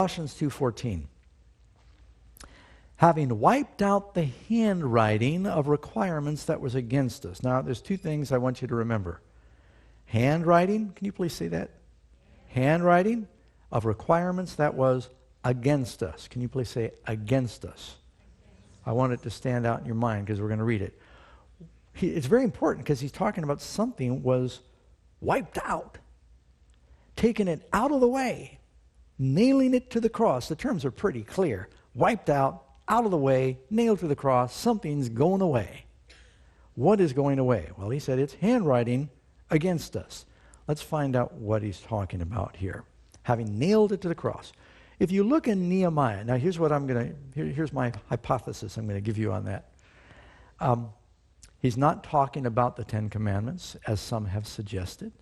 Colossians 2:14. Having wiped out the handwriting of requirements that was against us. Now, there's two things I want you to remember. Handwriting, can you please say that? Handwriting of requirements that was against us. Can you please say against us? I want it to stand out in your mind because we're going to read it. It's very important because he's talking about something was wiped out, taking it out of the way, nailing it to the cross. The terms are pretty clear. Wiped out of the way, nailed to the cross, something's going away. What is going away? Well, he said it's handwriting against us. Let's find out what he's talking about here. Having nailed it to the cross. If you look in Nehemiah, now here's my hypothesis I'm going to give you on that. He's not talking about the Ten Commandments, as some have suggested.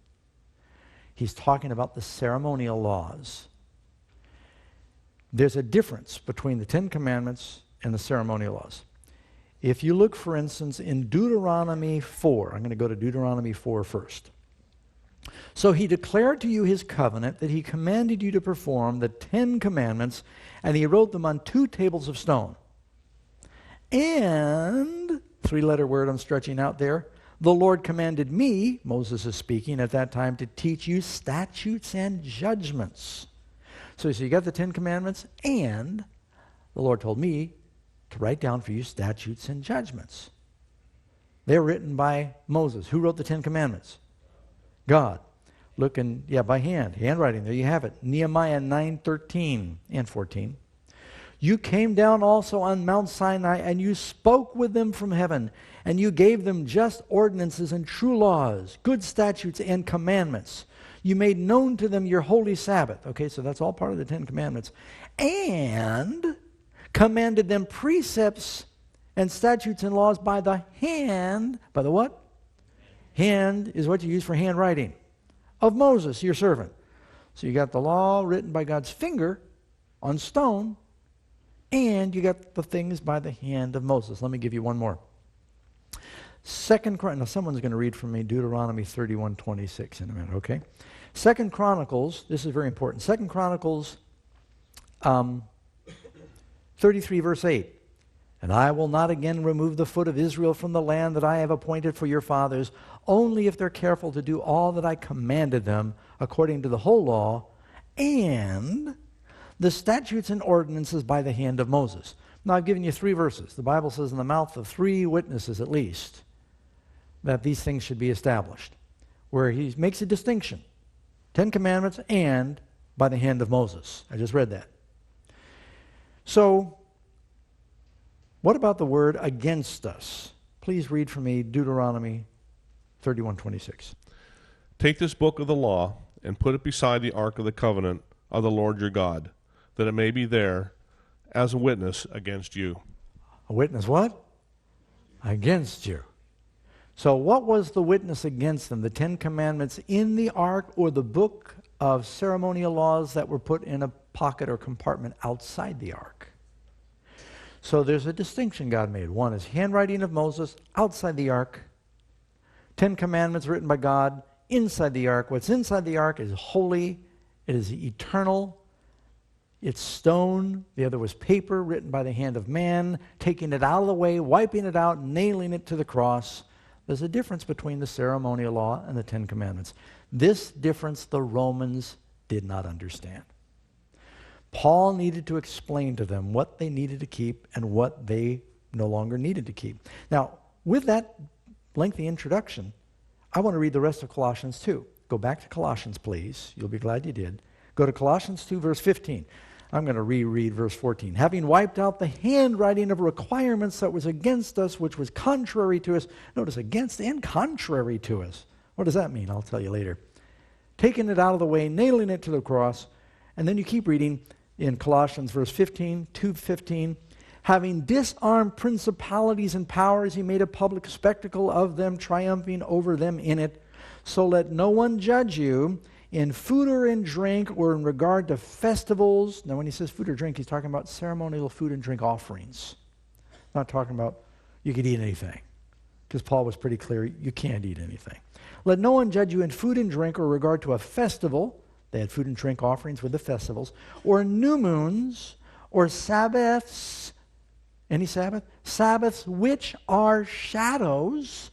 He's talking about the ceremonial laws. There's a difference between the Ten Commandments and the ceremonial laws. If you look, for instance, in Deuteronomy 4, I'm going to go to Deuteronomy 4 first. So he declared to you his covenant that he commanded you to perform the 10 commandments, and he wrote them on 2 tables of stone. And, 3-letter word I'm stretching out there, the Lord commanded me, Moses is speaking at that time, to teach you statutes and judgments. So you got the 10 commandments, and the Lord told me to write down for you statutes and judgments. They're written by Moses. Who wrote the 10 commandments? God. Look by hand, handwriting, there you have it. Nehemiah 9:13 and 14. You came down also on Mount Sinai, and you spoke with them from heaven, and you gave them just ordinances and true laws, good statutes and commandments. You made known to them your holy Sabbath. Okay, so that's all part of the 10 commandments. And commanded them precepts and statutes and laws by the hand. By the what? Hand is what you use for handwriting. Of Moses, your servant. So you got the law written by God's finger on stone, and you got the things by the hand of Moses. Let me give you one more. Now someone's going to read from me Deuteronomy 31:26 in a minute, okay? 2 Chronicles, this is very important. 2 Chronicles 33 verse 8. And I will not again remove the foot of Israel from the land that I have appointed for your fathers, only if they're careful to do all that I commanded them according to the whole law, and the statutes and ordinances by the hand of Moses. Now I've given you 3 verses. The Bible says in the mouth of 3 witnesses at least that these things should be established, where he makes a distinction. 10 commandments and by the hand of Moses. I just read that. So, what about the word against us? Please read for me Deuteronomy 31:26. Take this book of the law and put it beside the ark of the covenant of the Lord your God, that it may be there as a witness against you. A witness what? Against you. So what was the witness against them? The 10 commandments in the ark, or the book of ceremonial laws that were put in a pocket or compartment outside the ark? So there's a distinction God made. One is handwriting of Moses outside the ark. 10 commandments written by God inside the ark. What's inside the ark is holy. It is eternal. It's stone. The other was paper written by the hand of man, taking it out of the way, wiping it out, nailing it to the cross. There's a difference between the ceremonial law and the 10 commandments. This difference the Romans did not understand. Paul needed to explain to them what they needed to keep and what they no longer needed to keep. Now, with that lengthy introduction, I want to read the rest of Colossians 2. Go back to Colossians, please. You'll be glad you did. Go to Colossians 2, verse 15. I'm going to reread verse 14. Having wiped out the handwriting of requirements that was against us, which was contrary to us. Notice, against and contrary to us. What does that mean? I'll tell you later. Taking it out of the way, nailing it to the cross. And then you keep reading in Colossians verse 15, 2:15. Having disarmed principalities and powers, he made a public spectacle of them, triumphing over them in it. So let no one judge you in food or in drink or in regard to festivals. Now when he says food or drink, he's talking about ceremonial food and drink offerings. Not talking about you could eat anything. Because Paul was pretty clear, you can't eat anything. Let no one judge you in food and drink or regard to a festival. They had food and drink offerings with the festivals, or new moons, or Sabbaths. Any Sabbath? Sabbaths which are shadows.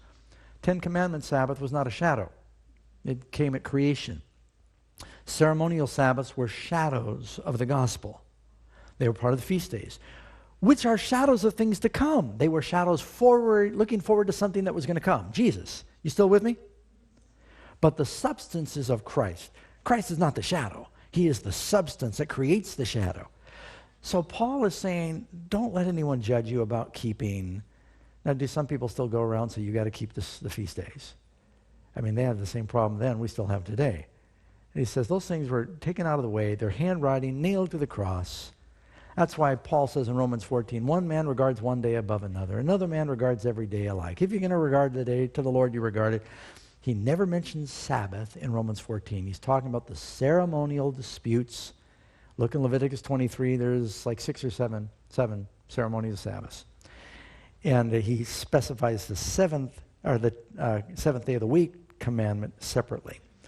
10 Commandments Sabbath was not a shadow. It came at creation. Ceremonial Sabbaths were shadows of the gospel. They were part of the feast days, which are shadows of things to come. They were shadows forward, looking forward to something that was going to come. Jesus. You still with me? But the substance is of Christ. Christ is not the shadow. He is the substance that creates the shadow. So Paul is saying, don't let anyone judge you about keeping. Now, do some people still go around and say, you got to keep the feast days? I mean, they had the same problem then we still have today. And he says, those things were taken out of the way. They're handwriting, nailed to the cross. That's why Paul says in Romans 14, one man regards one day above another. Another man regards every day alike. If you're going to regard the day to the Lord, you regard it. He never mentions Sabbath in Romans 14. He's talking about the ceremonial disputes. Look in Leviticus 23, there's like 6 or 7 ceremonial Sabbaths. And he specifies the seventh day of the week commandment separately.